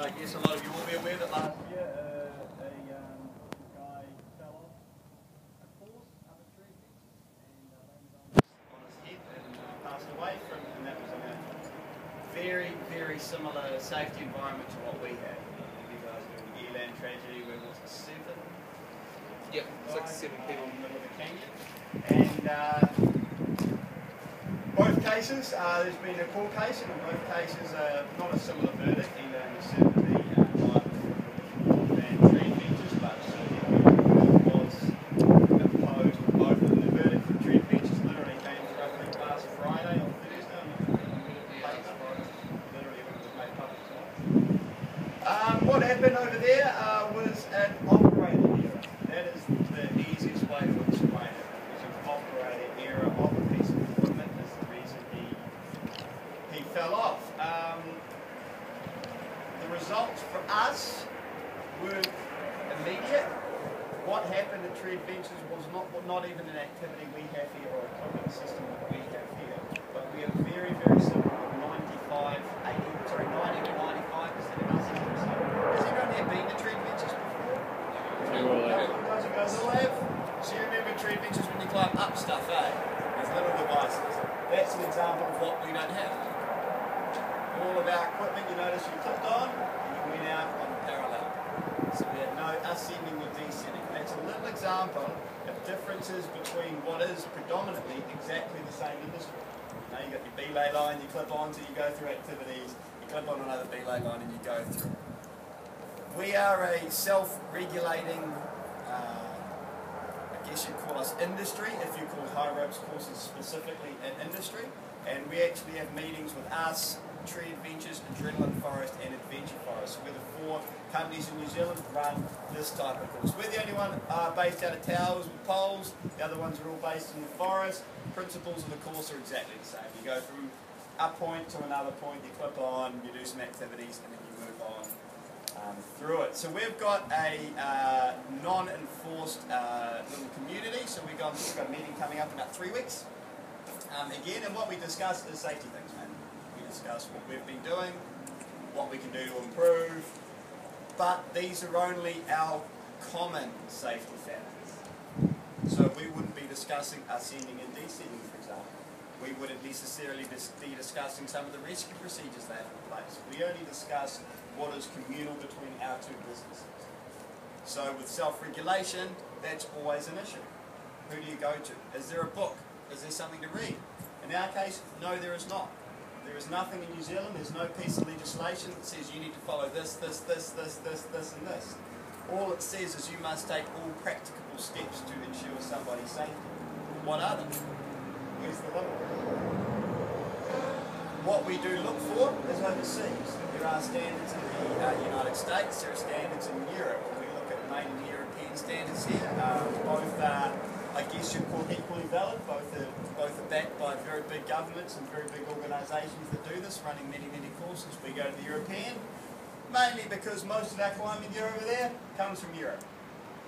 I guess a lot of you will be aware that last year a guy fell off a course up a tree and landed on his head and passed away and that was in a very, very similar safety environment to what we had. You guys know the Eland tragedy where was it 7? Yep, 6 or 7 people in the middle of the canyon. And both cases, there's been a court case, and in both cases, not a similar verdict. Eland is certainly liable for ban tree features, but certainly was imposed on both of them. The verdict for tree features literally came through, I think, last Friday or Thursday. Literally, when it was made public. What happened over there was an operating error. That is the easiest way to explain it. It was an operating error of a piece of equipment. That's the reason he fell off. The results for us were immediate. What happened at Tree Adventures was not even an activity we have here or a equipment system that we have here. But we are very, very similar. 90 to 95% of our system. So, has anyone here been to Tree Adventures before? You guys all have? So you remember Tree Adventures when you climb up stuff, eh? These little devices. That's an example of what we don't have. All of our equipment, you notice you clicked on and you went out on parallel. So we have no ascending or descending. That's a little example of differences between what is predominantly exactly the same industry. You know, you got your belay line, you clip on, so you go through activities, you clip on another belay line and you go through. We are a self-regulating, I guess you'd call us industry, if you call high ropes courses specifically an industry, and we actually have meetings with us, Tree Adventures, Adrenaline Forest and Adventure Forest. We're the 4 companies in New Zealand that run this type of course. We're the only one based out of towers with poles, the other ones are all based in the forest. Principles of the course are exactly the same. You go from a point to another point, you clip on, you do some activities and then you move on through it. So we've got a non-enforced little community, so we've got a meeting coming up in about 3 weeks. Again, and what we discuss is safety things, man. We discuss what we've been doing, what we can do to improve, but these are only our common safety factors. So we wouldn't be discussing ascending and descending, for example. We wouldn't necessarily be discussing some of the rescue procedures they have in place. We only discuss what is communal between our 2 businesses. So with self-regulation, that's always an issue. Who do you go to? Is there a book? Is there something to read? In our case, no, there is not. There is nothing in New Zealand, there's no piece of legislation that says you need to follow this, and this. All it says is you must take all practicable steps to ensure somebody's safety. What are they? Where's the limit? What we do look for is overseas. There are standards in the United States, there are standards in Europe. We look at mainly European standards here. Both are, I guess you'd call equally valid. Both are backed by very big governments and very big organisations that do this, running many, many courses. We go to the European, mainly because most of our climbing gear over there comes from Europe.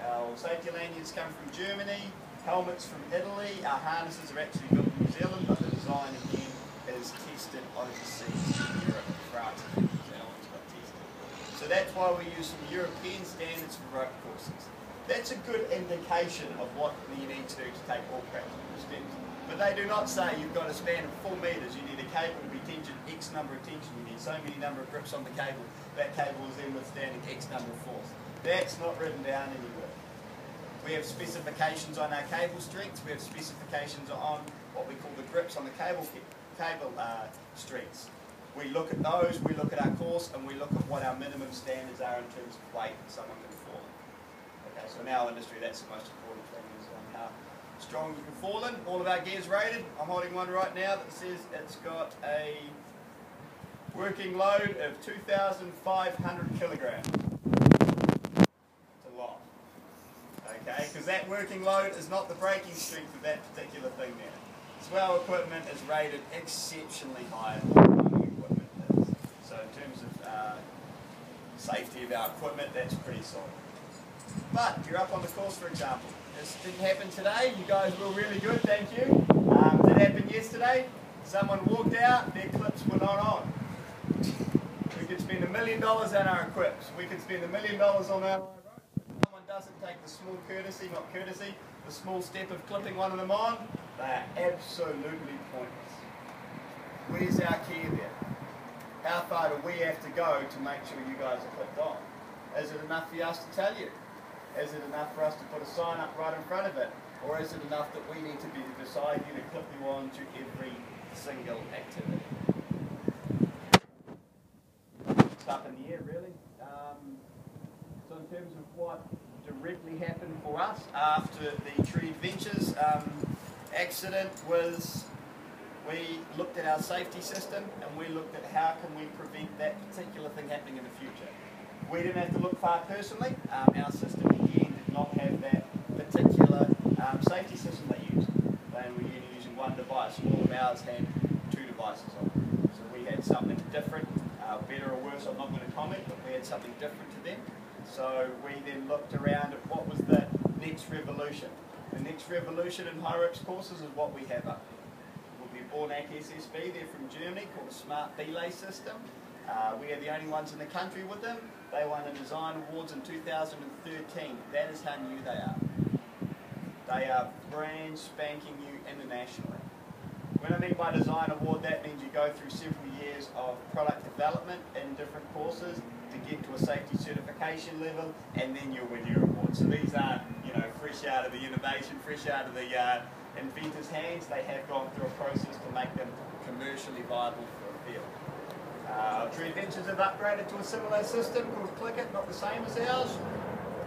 Our safety lanyards come from Germany, helmets from Italy, our harnesses are actually built in New Zealand, but the design again is tested overseas in Europe, France, and New Zealand's got tested. So that's why we use some European standards for rope courses. That's a good indication of what you need to do to take all practical steps. But they do not say you've got a span of 4 metres, you need a cable to be tensioned X number of tension, you need so many number of grips on the cable, that cable is then withstanding X number of force. That's not written down anywhere. We have specifications on our cable strengths, we have specifications on what we call the grips on the cable strengths. We look at those, we look at our course, and we look at what our minimum standards are in terms of weight that someone can fall in. Okay, so in our industry that's the most important thing, is how strong you can fall in. All of our gear's rated. I'm holding one right now that says it's got a working load of 2,500 kilograms. It's a lot. Okay, because that working load is not the braking strength of that particular thing there. So our equipment is rated exceptionally high than what running equipment is. So in terms of safety of our equipment, that's pretty solid. But if you're up on the course, for example, this didn't happen today. You guys were really good, thank you. Did happen yesterday. Someone walked out, their clips were not on. We could spend a million on our equips. We could spend $1 million on our rope. Someone doesn't take the small courtesy, not courtesy, the small step of clipping one of them on, they are absolutely pointless. Where's our care there? How far do we have to go to make sure you guys are clipped on? Is it enough for us to tell you? Is it enough for us to put a sign up right in front of it? Or is it enough that we need to be beside you to clip you on to every single activity? It's up in the air, really. So in terms of what directly happened for us after the Tree Adventures accident was, we looked at our safety system and we looked at how can we prevent that particular thing happening in the future. We didn't have to look far personally. Our system again did not have that particular safety system they used. They were using one device. All of ours had 2 devices on it. So we had something different, better or worse, I'm not going to comment, but we had something different to them. So we then looked around at what was the next revolution. The next revolution in high-risk courses is what we have up here. We'll be Bornak SSB, they're from Germany, called a Smart Belay system. We are the only ones in the country with them. They won the Design Awards in 2013. That is how new they are. They are brand spanking new internationally. When I mean by Design Award, that means you go through several years of product development in different courses to get to a safety certification level, and then you'll win your award. So these aren't, fresh out of the innovation, fresh out of the inventor's hands. They have gone through a process to make them commercially viable for a field. Tree Adventures have upgraded to a similar system called Click It, not the same as ours.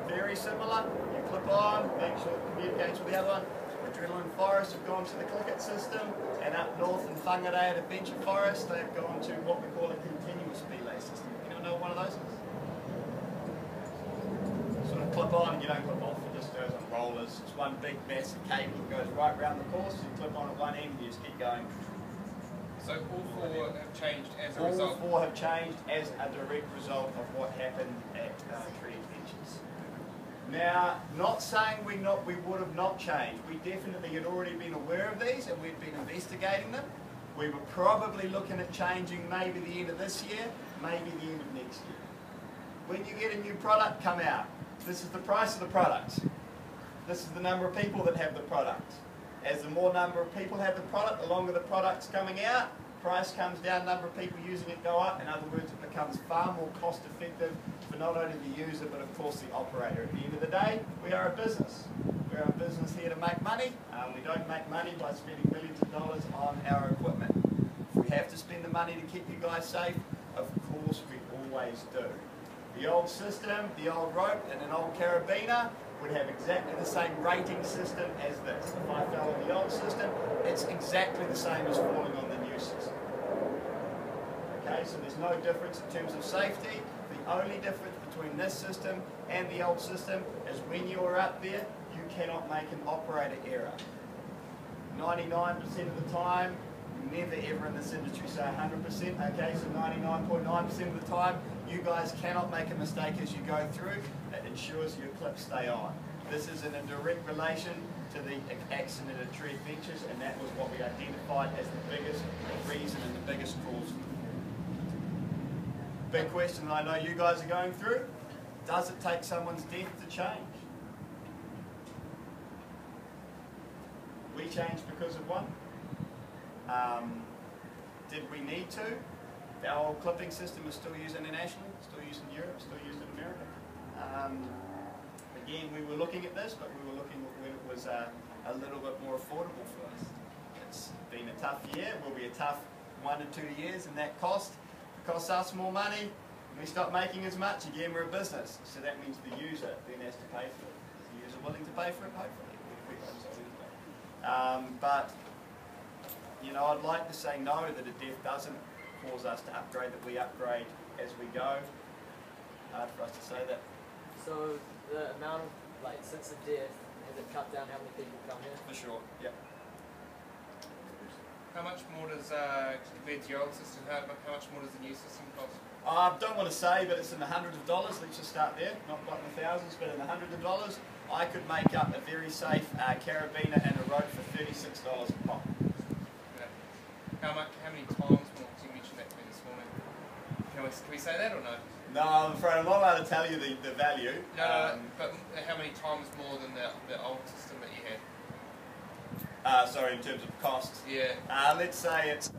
Very similar. You clip on, make sure it communicates with the other one. Adrenaline Forest have gone to the Click It system, and up north in Whangarei at Adventure Forest, they've gone to what we call a continuous belay system. Anyone know what one of those is? Sort of clip on and you don't clip off, it just goes on rollers. It's one big massive cable that goes right around the course, you clip on at one end and you just keep going. So all 4 have changed as a result? All 4 have changed as a direct result of what happened at Tree Adventures. Now, not saying we would have not changed. We definitely had already been aware of these and we'd been investigating them. We were probably looking at changing maybe the end of this year, maybe the end of next year. When you get a new product come out, this is the price of the product. This is the number of people that have the product. As the more number of people have the product, the longer the product's coming out, price comes down, number of people using it go up. In other words, it becomes far more cost effective for not only the user, but of course the operator. At the end of the day, we are a business. We're a business here to make money. We don't make money by spending millions of dollars on our equipment. If we have to spend the money to keep you guys safe, of course we always do. The old system, the old rope, and an old carabiner would have exactly the same rating system as this. If I fell on the old system, it's exactly the same as falling on the new system. Okay, so there's no difference in terms of safety. The only difference between this system and the old system is when you are up there, you cannot make an operator error. 99% of the time, never ever in this industry say 100%, okay, so 99.9% of the time, you guys cannot make a mistake as you go through. It ensures your clips stay on. This is in a direct relation to the accident at Tree Adventures, and that was what we identified as the biggest reason and the biggest cause. Big question that I know you guys are going through, does it take someone's death to change? We changed because of one. Did we need to? Our old clipping system is still used internationally, still used in Europe, still used in America. Again, we were looking at this, but we were looking at when it was a little bit more affordable for us. It's been a tough year, it will be a tough 1 to 2 years, and that costs us more money. When we stop making as much, again, we're a business. So that means the user then has to pay for it. Is the user willing to pay for it? Hopefully. But I'd like to say no, that a death doesn't cause us to upgrade, that we upgrade as we go. Hard for us to say that. So the amount of, since the death, has it cut down how many people come here? For sure, yep. How much more does, compared to your old system, how much more does the new system cost? I don't want to say, but it's in the hundreds of dollars. Let's just start there. Not quite in the thousands, but in the hundreds of dollars. I could make up a very safe carabiner and a rope for $36 a pop. Okay. How many times more? Because you mentioned that to me this morning. Can we say that or no? No, I'm afraid I'm not allowed to tell you the value. No, but how many times more than the old system that you had? Sorry, in terms of cost. Yeah. Let's say it's.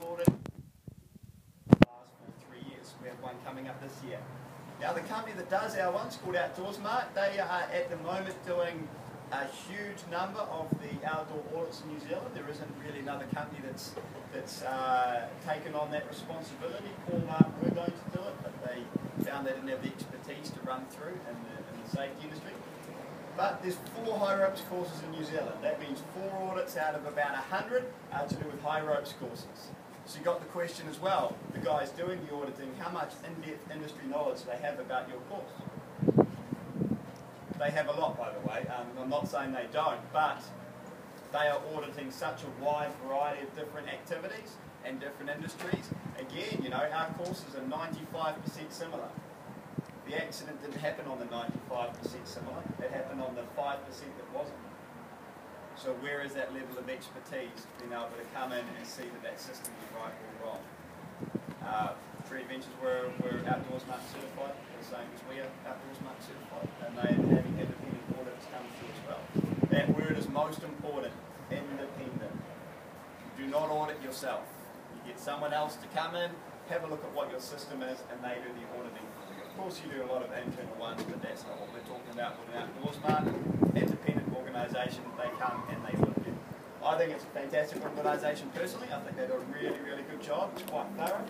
Audit last for 3 years. We have one coming up this year. Now the company that does our one's called Outdoors Mart. They are at the moment doing a huge number of the outdoor audits in New Zealand. There isn't really another company that's taken on that responsibility. Walmart were going to do it, but they found they didn't have the expertise to run through in the safety industry. But there's 4 high ropes courses in New Zealand. That means 4 audits out of about 100 are to do with high ropes courses. So you got the question as well, the guys doing the auditing, how much in-depth industry knowledge they have about your course. They have a lot, by the way. I'm not saying they don't, but they are auditing such a wide variety of different activities and different industries. Again, you know, our courses are 95% similar. The accident didn't happen on the 95% similar, it happened on the 5% that wasn't. So where is that level of expertise, being able to come in and see that that system is right or wrong? Tree Adventures were Outdoors Mart certified, the same as we are Outdoors Mart certified, and they are having independent audits come through as well. That word is most important, independent. Do not audit yourself. You get someone else to come in, have a look at what your system is, and they do the auditing. Of course you do a lot of internal ones, but that's not what we're talking about with an Outdoors Mart. Independent organisation, they come and they audit you. I think it's a fantastic organisation personally. I think they do a really, really good job. It's quite thorough.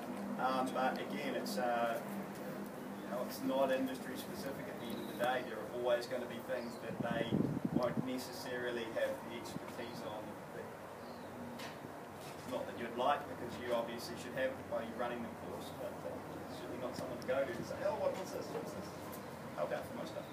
But again, it's you know, it's not industry specific at the end of the day. There are always going to be things that they won't necessarily have the expertise on. Not that you'd like, because you obviously should have it while you're running the course, but it's certainly not someone to go to and say, oh, what's this, what's this? Help out for most stuff.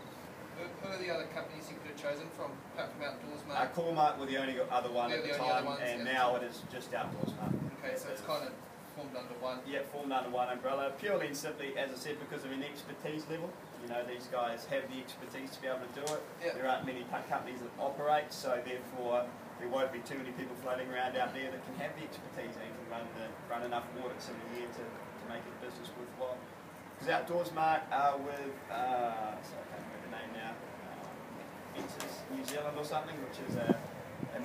Who are the other companies you could have chosen from, apart from Outdoors Mart? Cormart were the only other one at the time, and now it is just Outdoors Mart. Okay, so it's kind of formed under one. Yeah, formed under one umbrella, purely and simply, as I said, because of an expertise level. You know, these guys have the expertise to be able to do it. Yep. There aren't many companies that operate, so therefore there won't be too many people floating around out there that can have the expertise and can run enough audits in a year to make it business worthwhile. Because Outdoors Mart are with, so I can't remember the name now, EOTC New Zealand or something, which is a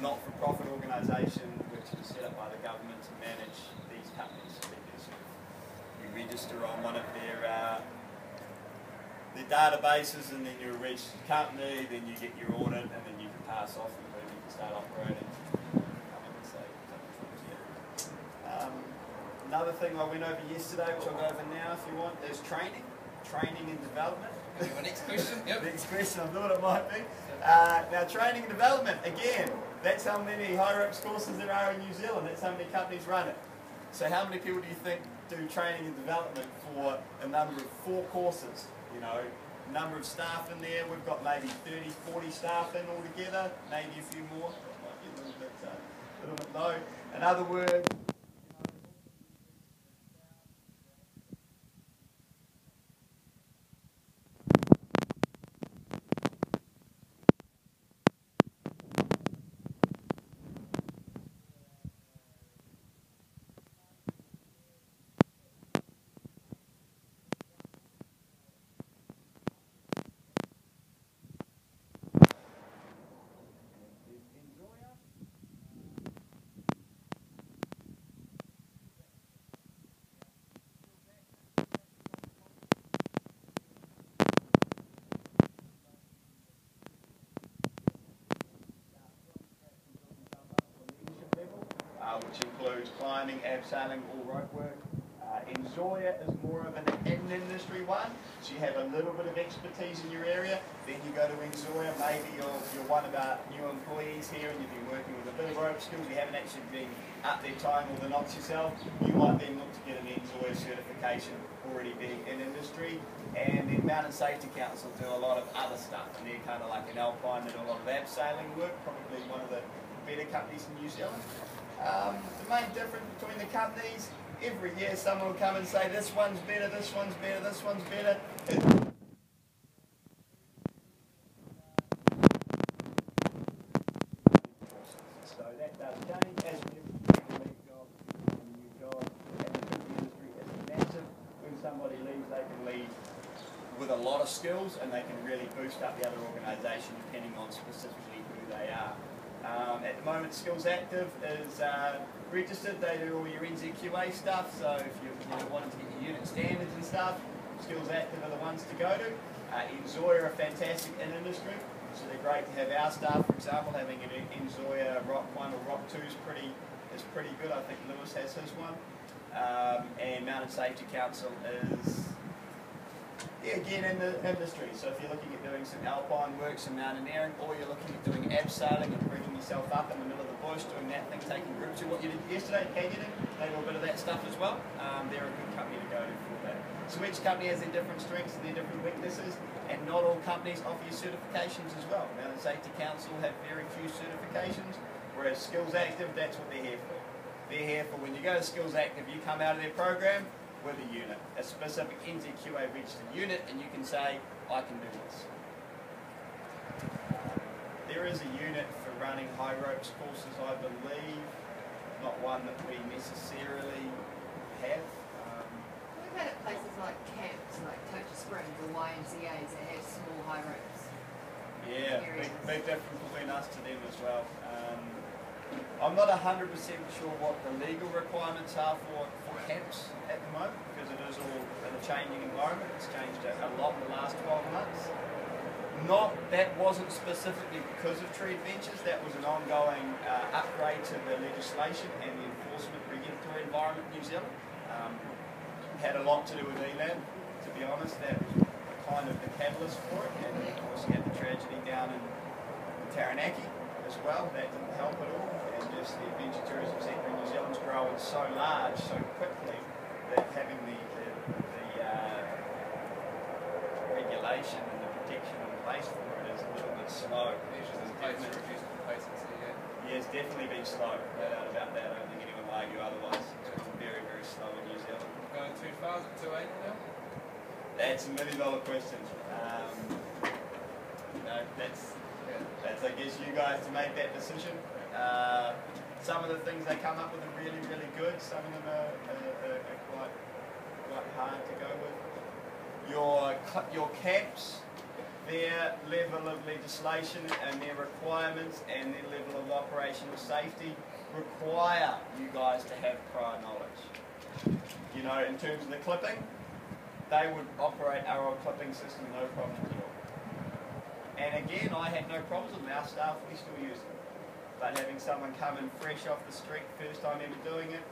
not-for-profit organisation which is set up by the government to manage these companies. You register on one of their databases, and then you're a registered company, then you get your audit, and then you can pass off and boom, you can start operating. Another thing I went over yesterday, which I'll go over now if you want, is training and development. My next question, yep. Next question, I thought it might be. Now training and development, again, that's how many high ropes courses there are in New Zealand, that's how many companies run it. So how many people do you think do training and development for a number of 4 courses? You know, number of staff in there, we've got maybe 30, 40 staff in altogether, maybe a few more, might be a little bit low. In other words, includes climbing, abseiling, all rope work. Enjoyer is more of an in-industry one, so you have a little bit of expertise in your area. Then you go to Enjoyer, maybe you're one of our new employees here and you've been working with a bit of rope skills, you haven't actually been up there tying all the knots yourself. You might then look to get an Enjoyer certification, already being in industry. And then Mountain Safety Council do a lot of other stuff, and they're kind of like an Alpine, they do a lot of abseiling work, probably one of the better companies in New Zealand. The main difference between the companies, every year someone will come and say this one's better, this one's better, this one's better. So that does change as we leave jobs, new jobs, and the industry is massive. When somebody leaves, they can leave with a lot of skills and they can really boost up the other organisation depending on specifically who they are. At the moment, Skills Active is registered. They do all your NZQA stuff, so if you're wanting to get your unit standards and stuff, Skills Active are the ones to go to. Enjoyer are fantastic in industry, so they're great to have our staff. For example, having an Enjoyer Rock 1 or Rock 2 is pretty good. I think Lewis has his one. And Mountain Safety Council is again in the industry, so if you're looking at doing some alpine work, some mountaineering, or you're looking at doing abseiling and bringing yourself up in the middle of the bush, doing that thing, taking groups to what you did yesterday, canyoning, they do a bit of that stuff as well. They're a good company to go to for that. So each company has their different strengths and their different weaknesses, and not all companies offer you certifications as well. Mountain Safety Council have very few certifications, whereas Skills Active, that's what they're here for. They're here for when you go to Skills Active, you come out of their program with a unit, a specific NZQA registered unit, and you can say, I can do this. There is a unit for running high ropes courses, I believe, not one that we necessarily have. We've had it places like camps, like Tocha Springs or YMCAs that have small high ropes. Yeah, big difference between us to them as well. I'm not 100% sure what the legal requirements are for camps at the moment, because it is all in a changing environment. It's changed a lot in the last 12 months. That wasn't specifically because of Tree Adventures, that was an ongoing upgrade to the legislation and the enforcement regulatory environment in New Zealand. Had a lot to do with ELAB, to be honest. That was kind of the catalyst for it, and of course you had the tragedy down in Taranaki as well. That didn't help at all, and just the adventure tourism sector in New Zealand's growing so large so quickly that having the regulation and the protection in place for it is a little bit slow. Measures in place to reduce complacency, Yeah, it's definitely been slow, no doubt about that. I don't think anyone will argue otherwise. It's been very, very slow in New Zealand. Going too far, is it too anal now? That's a $1 million question. That's I guess you guys to make that decision. Some of the things they come up with are really, really good. Some of them are quite hard to go with. Your camps, their level of legislation and their requirements and their level of operational safety require you guys to have prior knowledge. You know, in terms of the clipping, they would operate our own clipping system no problem at all. And again, I had no problems with our staff, we still use them. But having someone come in fresh off the street, first time ever doing it,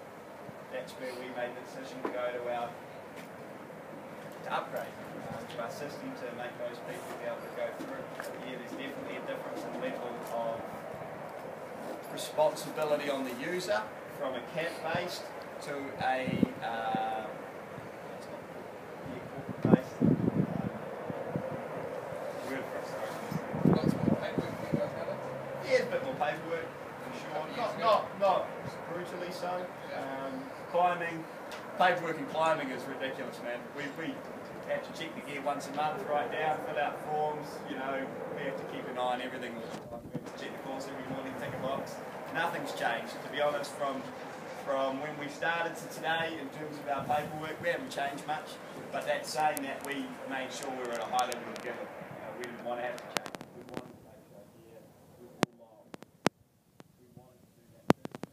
that's where we made the decision to go to upgrade to our system to make those people be able to go through. Yeah, there's definitely a difference in level of responsibility on the user from a camp-based to a corporate-based word for it, sorry. Lots more paperwork for you guys nowadays? Yeah, a bit more paperwork, for sure. Not brutally so. Climbing, paperwork and climbing is ridiculous, man. We have to check the gear once a month, write down, fill out forms, you know, we have to keep an eye on everything all the time. We have to check the course every morning, tick a box. Nothing's changed, to be honest, from when we started to today in terms of our paperwork. We haven't changed much, but that's saying that we made sure we were at a high level of giving. We didn't want to have to change. We wanted to make sure here was all long. We wanted to do that first.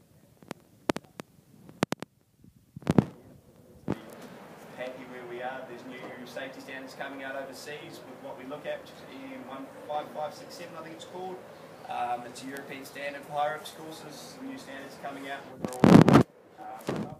Happy where we are. There's new safety standards coming out overseas with what we look at, which is EN 15567, I think it's called. It's a European standard for high ropes courses. Some new standards coming out. We're all Bye.